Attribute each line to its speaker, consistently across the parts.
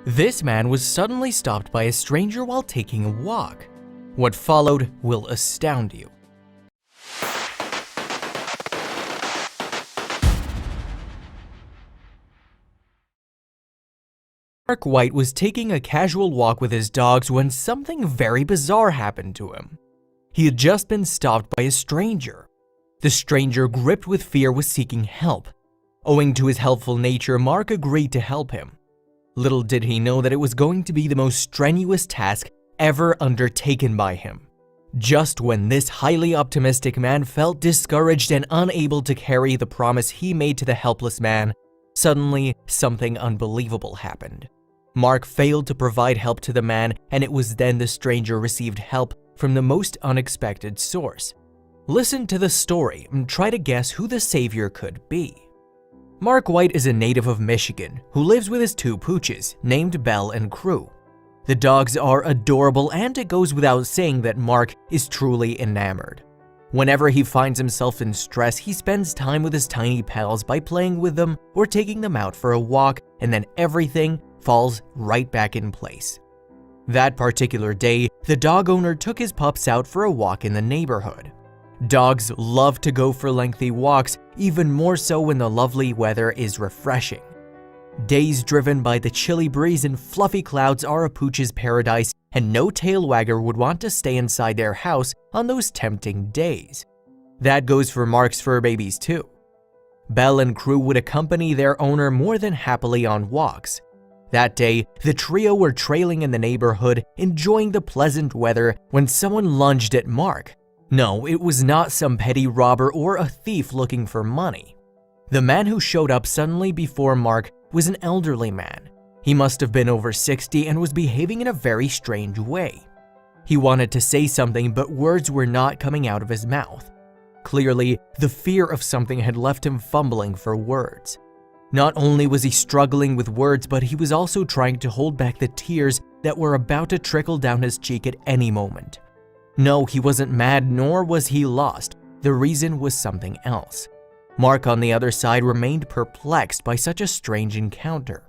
Speaker 1: This man was suddenly stopped by a stranger while taking a walk. What followed will astound you. Mark White was taking a casual walk with his dogs when something very bizarre happened to him. He had just been stopped by a stranger. The stranger, gripped with fear, was seeking help. Owing to his helpful nature, Mark agreed to help him. Little did he know that it was going to be the most strenuous task ever undertaken by him. Just when this highly optimistic man felt discouraged and unable to carry the promise he made to the helpless man, suddenly something unbelievable happened. Mark failed to provide help to the man, and it was then the stranger received help from the most unexpected source. Listen to the story and try to guess who the savior could be. Mark White is a native of Michigan who lives with his 2 pooches named Belle and Crew. The dogs are adorable, and it goes without saying that Mark is truly enamored. Whenever he finds himself in stress, he spends time with his tiny pals by playing with them or taking them out for a walk, and then everything falls right back in place. That particular day, the dog owner took his pups out for a walk in the neighborhood. Dogs love to go for lengthy walks, even more so when the lovely weather is refreshing. Days driven by the chilly breeze and fluffy clouds are a pooch's paradise, and no tail wagger would want to stay inside their house on those tempting days. That goes for Mark's fur babies too. Belle and Crew would accompany their owner more than happily on walks. That day, the trio were trailing in the neighborhood, enjoying the pleasant weather, when someone lunged at Mark. No, it was not some petty robber or a thief looking for money. The man who showed up suddenly before Mark was an elderly man. He must have been over 60 and was behaving in a very strange way. He wanted to say something, but words were not coming out of his mouth. Clearly, the fear of something had left him fumbling for words. Not only was he struggling with words, but he was also trying to hold back the tears that were about to trickle down his cheek at any moment. No, he wasn't mad, nor was he lost. The reason was something else. Mark, on the other side, remained perplexed by such a strange encounter.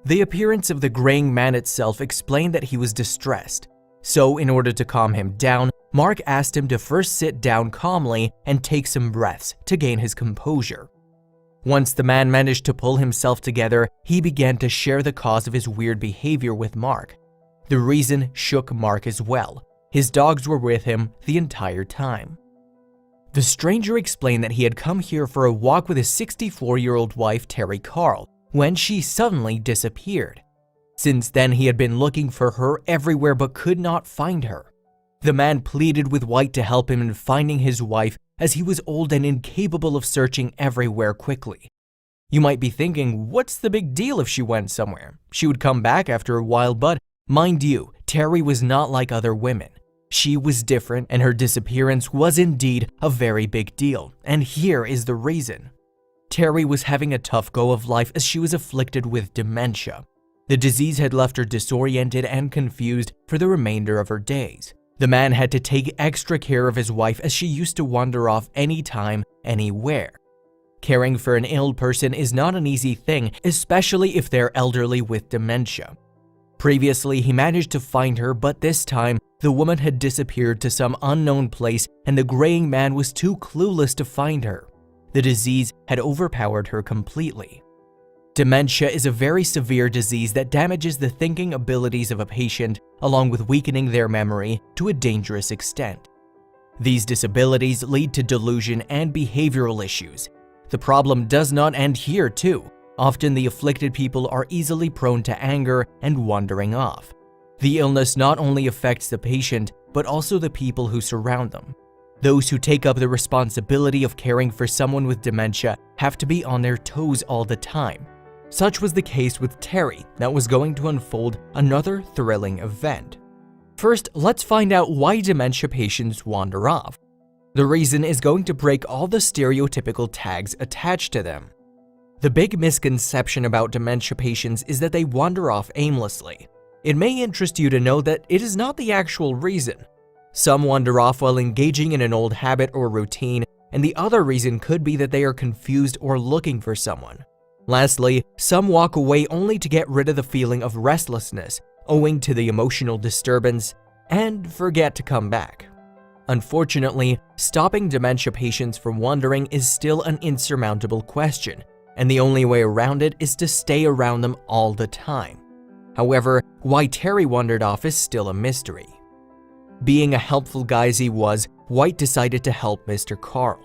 Speaker 1: The appearance of the graying man itself explained that he was distressed. So, in order to calm him down, Mark asked him to first sit down calmly and take some breaths to gain his composure. Once the man managed to pull himself together, he began to share the cause of his weird behavior with Mark. The reason shook Mark as well. His dogs were with him the entire time. The stranger explained that he had come here for a walk with his 64-year-old wife, Terry Carl, when she suddenly disappeared. Since then, he had been looking for her everywhere but could not find her. The man pleaded with White to help him in finding his wife, as he was old and incapable of searching everywhere quickly. You might be thinking, what's the big deal if she went somewhere? She would come back after a while, but mind you, Terry was not like other women. She was different, and her disappearance was indeed a very big deal, and here is the reason. Terry was having a tough go of life as she was afflicted with dementia. The disease had left her disoriented and confused for the remainder of her days. The man had to take extra care of his wife as she used to wander off anytime, anywhere. Caring for an ill person is not an easy thing, especially if they're elderly with dementia. Previously, he managed to find her, but this time, the woman had disappeared to some unknown place, and the graying man was too clueless to find her. The disease had overpowered her completely. Dementia is a very severe disease that damages the thinking abilities of a patient, along with weakening their memory to a dangerous extent. These disabilities lead to delusion and behavioral issues. The problem does not end here, too. Often the afflicted people are easily prone to anger and wandering off. The illness not only affects the patient, but also the people who surround them. Those who take up the responsibility of caring for someone with dementia have to be on their toes all the time. Such was the case with Terry that was going to unfold another thrilling event. First, let's find out why dementia patients wander off. The reason is going to break all the stereotypical tags attached to them. The big misconception about dementia patients is that they wander off aimlessly. It may interest you to know that it is not the actual reason. Some wander off while engaging in an old habit or routine, and the other reason could be that they are confused or looking for someone. Lastly, some walk away only to get rid of the feeling of restlessness owing to the emotional disturbance and forget to come back. Unfortunately, stopping dementia patients from wandering is still an insurmountable question, and the only way around it is to stay around them all the time. However, why Terry wandered off is still a mystery. Being a helpful guy as he was, White decided to help Mr. Carl.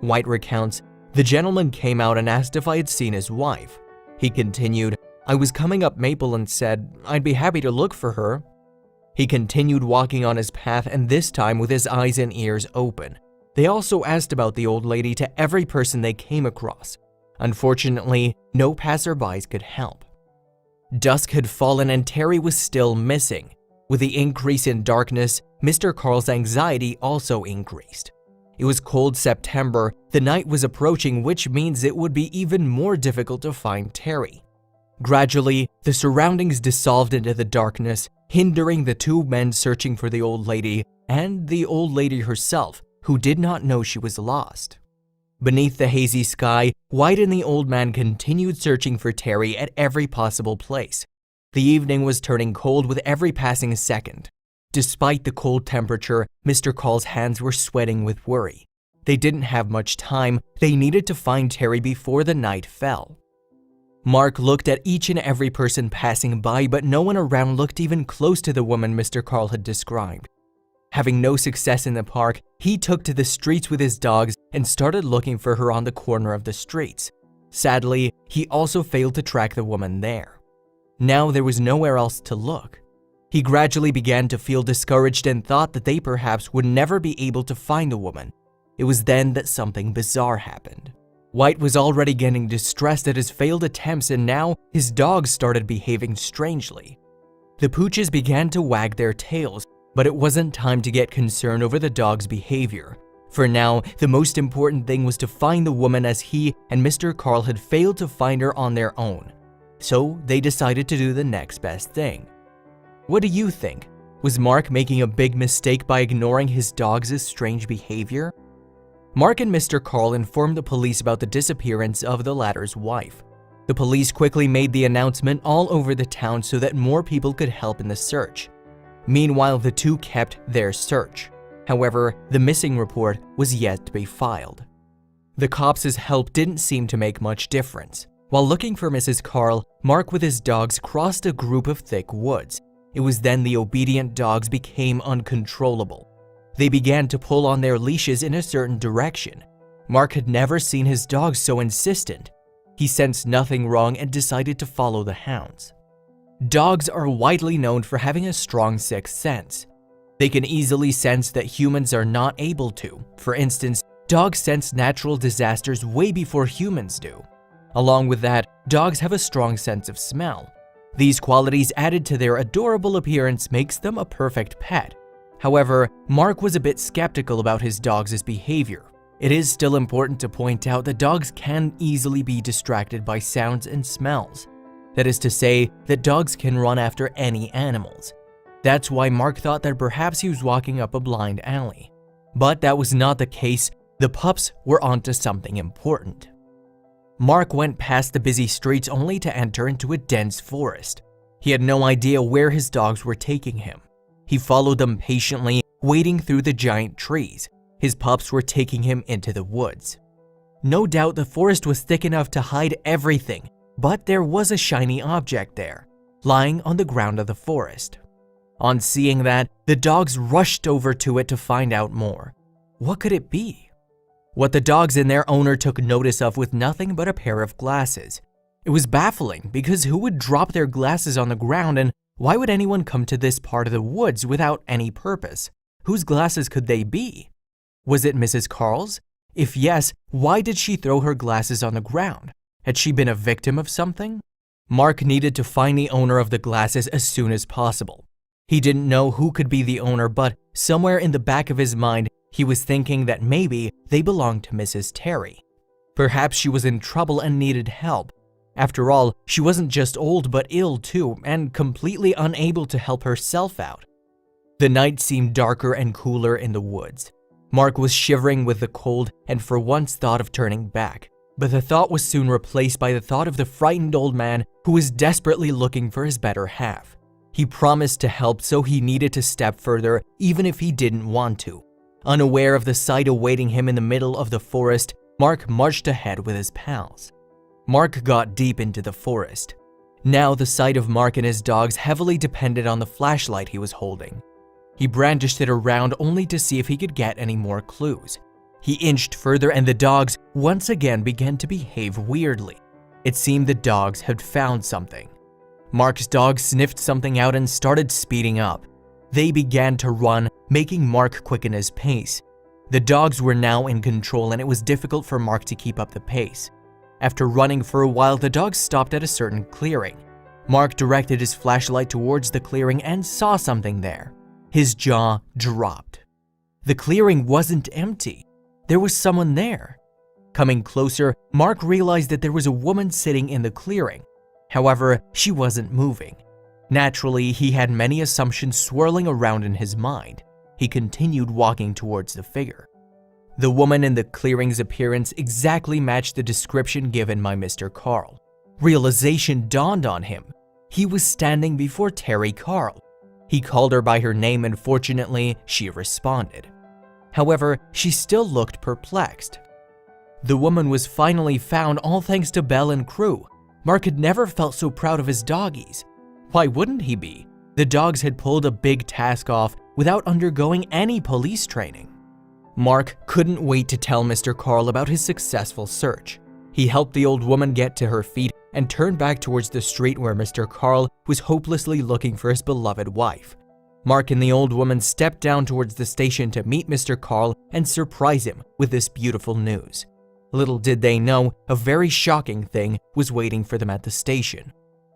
Speaker 1: White recounts, "The gentleman came out and asked if I had seen his wife. He continued, I was coming up Maple and said, I'd be happy to look for her. He continued walking on his path, and this time with his eyes and ears open. They also asked about the old lady to every person they came across. Unfortunately, no passerbys could help. Dusk had fallen and Terry was still missing. With the increase in darkness, Mr. Carl's anxiety also increased. It was cold September, the night was approaching, which means it would be even more difficult to find Terry. Gradually, the surroundings dissolved into the darkness, hindering the two men searching for the old lady and the old lady herself, who did not know she was lost. Beneath the hazy sky, White and the old man continued searching for Terry at every possible place. The evening was turning cold with every passing second. Despite the cold temperature, Mr. Carl's hands were sweating with worry. They didn't have much time, they needed to find Terry before the night fell. Mark looked at each and every person passing by, but no one around looked even close to the woman Mr. Carl had described. Having no success in the park, he took to the streets with his dogs and started looking for her on the corner of the streets. Sadly, he also failed to track the woman there. Now there was nowhere else to look. He gradually began to feel discouraged and thought that they perhaps would never be able to find the woman. It was then that something bizarre happened. White was already getting distressed at his failed attempts, and now his dogs started behaving strangely. The pooches began to wag their tails, but it wasn't time to get concerned over the dog's behavior. For now, the most important thing was to find the woman, as he and Mr. Carl had failed to find her on their own. So they decided to do the next best thing. What do you think? Was Mark making a big mistake by ignoring his dog's strange behavior? Mark and Mr. Carl informed the police about the disappearance of the latter's wife. The police quickly made the announcement all over the town so that more people could help in the search. Meanwhile, the two kept their search. However, the missing report was yet to be filed. The cops' help didn't seem to make much difference. While looking for Mrs. Carl, Mark with his dogs crossed a group of thick woods. It was then the obedient dogs became uncontrollable. They began to pull on their leashes in a certain direction. Mark had never seen his dogs so insistent. He sensed nothing wrong and decided to follow the hounds. Dogs are widely known for having a strong sixth sense. They can easily sense that humans are not able to. For instance, dogs sense natural disasters way before humans do. Along with that, dogs have a strong sense of smell. These qualities added to their adorable appearance makes them a perfect pet. However, Mark was a bit skeptical about his dog's behavior. It is still important to point out that dogs can easily be distracted by sounds and smells. That is to say, that dogs can run after any animals. That's why Mark thought that perhaps he was walking up a blind alley. But that was not the case. The pups were onto something important. Mark went past the busy streets only to enter into a dense forest. He had no idea where his dogs were taking him. He followed them patiently, wading through the giant trees. His pups were taking him into the woods. No doubt the forest was thick enough to hide everything, but there was a shiny object there, lying on the ground of the forest. On seeing that, the dogs rushed over to it to find out more. What could it be? What the dogs and their owner took notice of was nothing but a pair of glasses. It was baffling because who would drop their glasses on the ground, and why would anyone come to this part of the woods without any purpose? Whose glasses could they be? Was it Mrs. Carl's? If yes, why did she throw her glasses on the ground? Had she been a victim of something? Mark needed to find the owner of the glasses as soon as possible. He didn't know who could be the owner, but somewhere in the back of his mind, he was thinking that maybe they belonged to Mrs. Terry. Perhaps she was in trouble and needed help. After all, she wasn't just old but ill too, and completely unable to help herself out. The night seemed darker and cooler in the woods. Mark was shivering with the cold and for once thought of turning back. But the thought was soon replaced by the thought of the frightened old man who was desperately looking for his better half. He promised to help, so he needed to step further even if he didn't want to. Unaware of the sight awaiting him in the middle of the forest, Mark marched ahead with his pals. Mark got deep into the forest. Now the sight of Mark and his dogs heavily depended on the flashlight he was holding. He brandished it around only to see if he could get any more clues. He inched further and the dogs once again began to behave weirdly. It seemed the dogs had found something. Mark's dog sniffed something out and started speeding up. They began to run, making Mark quicken his pace. The dogs were now in control and it was difficult for Mark to keep up the pace. After running for a while, the dogs stopped at a certain clearing. Mark directed his flashlight towards the clearing and saw something there. His jaw dropped. The clearing wasn't empty. There was someone there. Coming closer, Mark realized that there was a woman sitting in the clearing. However, she wasn't moving. Naturally, he had many assumptions swirling around in his mind. He continued walking towards the figure. The woman in the clearing's appearance exactly matched the description given by Mr. Carl. Realization dawned on him. He was standing before Terry Carl. He called her by her name and fortunately, she responded. However, she still looked perplexed. The woman was finally found all thanks to Belle and crew. Mark had never felt so proud of his doggies. Why wouldn't he be? The dogs had pulled a big task off without undergoing any police training. Mark couldn't wait to tell Mr. Carl about his successful search. He helped the old woman get to her feet and turned back towards the street where Mr. Carl was hopelessly looking for his beloved wife. Mark and the old woman stepped down towards the station to meet Mr. Carl and surprise him with this beautiful news. Little did they know, a very shocking thing was waiting for them at the station.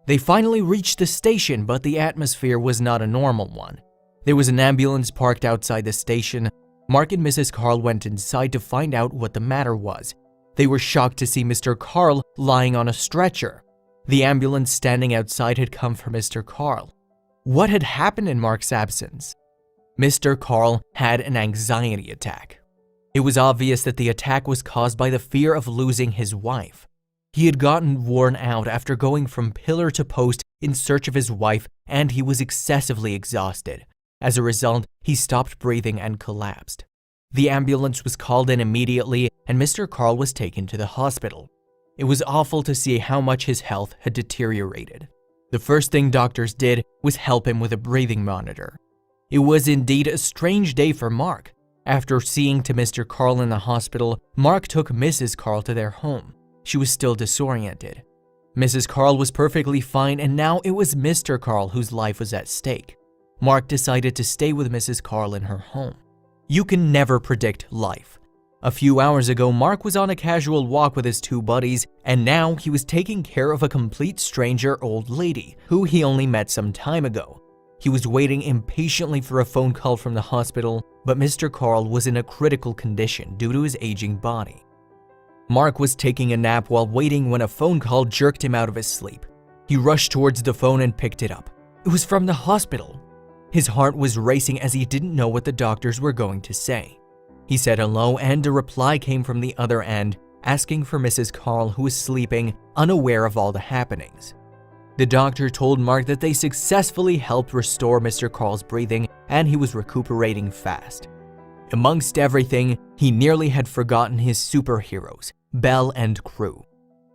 Speaker 1: They finally reached the station, but the atmosphere was not a normal one. There was an ambulance parked outside the station. Mark and Mrs. Carl went inside to find out what the matter was. They were shocked to see Mr. Carl lying on a stretcher. The ambulance standing outside had come for Mr. Carl. What had happened in Mark's absence? Mr. Carl had an anxiety attack. It was obvious that the attack was caused by the fear of losing his wife. He had gotten worn out after going from pillar to post in search of his wife, and he was excessively exhausted. As a result, he stopped breathing and collapsed. The ambulance was called in immediately, and Mr. Carl was taken to the hospital. It was awful to see how much his health had deteriorated. The first thing doctors did was help him with a breathing monitor. It was indeed a strange day for Mark. After seeing to Mr. Carl in the hospital, Mark took Mrs. Carl to their home. She was still disoriented. Mrs. Carl was perfectly fine, and now it was Mr. Carl whose life was at stake. Mark decided to stay with Mrs. Carl in her home. You can never predict life. A few hours ago, Mark was on a casual walk with his two buddies, and now he was taking care of a complete stranger old lady who he only met some time ago. He was waiting impatiently for a phone call from the hospital, but Mr. Carl was in a critical condition due to his aging body. Mark was taking a nap while waiting when a phone call jerked him out of his sleep. He rushed towards the phone and picked it up. It was from the hospital. His heart was racing as he didn't know what the doctors were going to say. He said hello, and a reply came from the other end, asking for Mrs. Carl, who was sleeping, unaware of all the happenings. The doctor told Mark that they successfully helped restore Mr. Carl's breathing and he was recuperating fast. Amongst everything, he nearly had forgotten his superheroes, Belle and crew.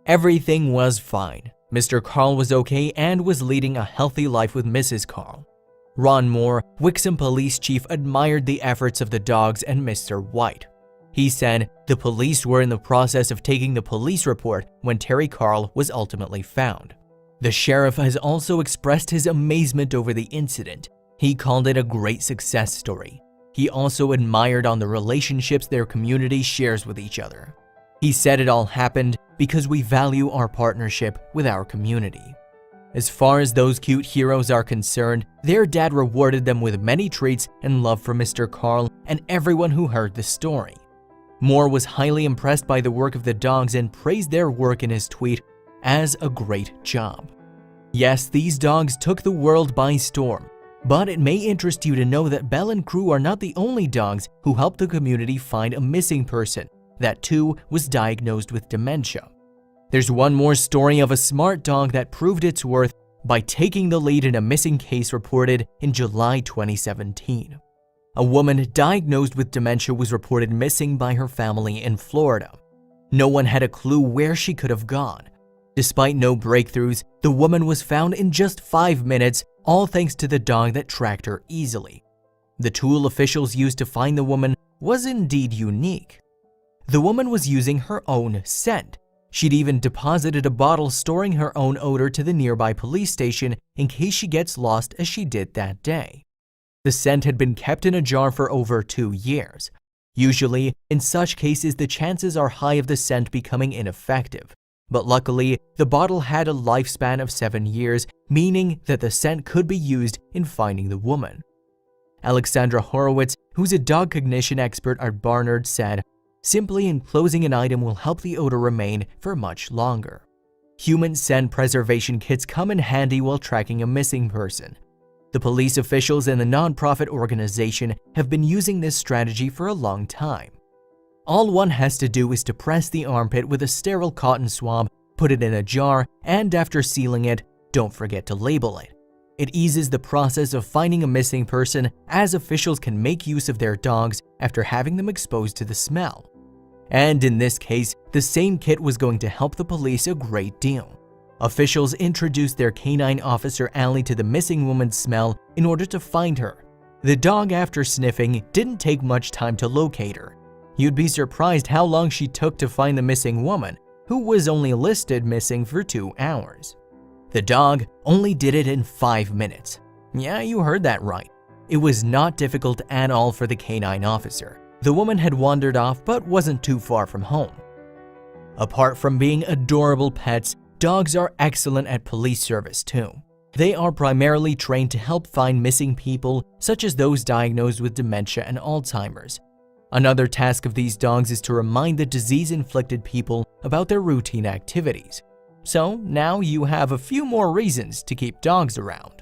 Speaker 1: Everything was fine. Mr. Carl was okay and was leading a healthy life with Mrs. Carl. Ron Moore, Wixom police chief, admired the efforts of the dogs and Mr. White. He said the police were in the process of taking the police report when Terry Carl was ultimately found. The sheriff has also expressed his amazement over the incident. He called it a great success story. He also admired on the relationships their community shares with each other. He said it all happened because we value our partnership with our community. As far as those cute heroes are concerned, their dad rewarded them with many treats and love from Mr. Carl and everyone who heard the story. Moore was highly impressed by the work of the dogs and praised their work in his tweet as a great job. Yes, these dogs took the world by storm, but it may interest you to know that Belle and crew are not the only dogs who helped the community find a missing person that too was diagnosed with dementia. There's one more story of a smart dog that proved its worth by taking the lead in a missing case reported in July 2017. A woman diagnosed with dementia was reported missing by her family in Florida. No one had a clue where she could have gone. Despite no breakthroughs, the woman was found in just 5 minutes, all thanks to the dog that tracked her easily. The tool officials used to find the woman was indeed unique. The woman was using her own scent. She'd even deposited a bottle storing her own odor to the nearby police station in case she gets lost, as she did that day. The scent had been kept in a jar for over 2 years. Usually, in such cases, the chances are high of the scent becoming ineffective. But luckily, the bottle had a lifespan of 7 years, meaning that the scent could be used in finding the woman. Alexandra Horowitz, who's a dog cognition expert at Barnard, said, "Simply enclosing an item will help the odor remain for much longer." Human scent preservation kits come in handy while tracking a missing person. The police officials and the nonprofit organization have been using this strategy for a long time. All one has to do is to press the armpit with a sterile cotton swab, put it in a jar, and after sealing it, don't forget to label it. It eases the process of finding a missing person, as officials can make use of their dogs after having them exposed to the smell. And in this case, the same kit was going to help the police a great deal. Officials introduced their canine officer Allie to the missing woman's smell in order to find her. The dog, after sniffing, didn't take much time to locate her. You'd be surprised how long she took to find the missing woman, who was only listed missing for 2 hours. The dog only did it in 5 minutes. Yeah, you heard that right. It was not difficult at all for the canine officer. The woman had wandered off but wasn't too far from home. Apart from being adorable pets, dogs are excellent at police service too. They are primarily trained to help find missing people, such as those diagnosed with dementia and Alzheimer's. Another task of these dogs is to remind the disease-inflicted people about their routine activities. So now you have a few more reasons to keep dogs around.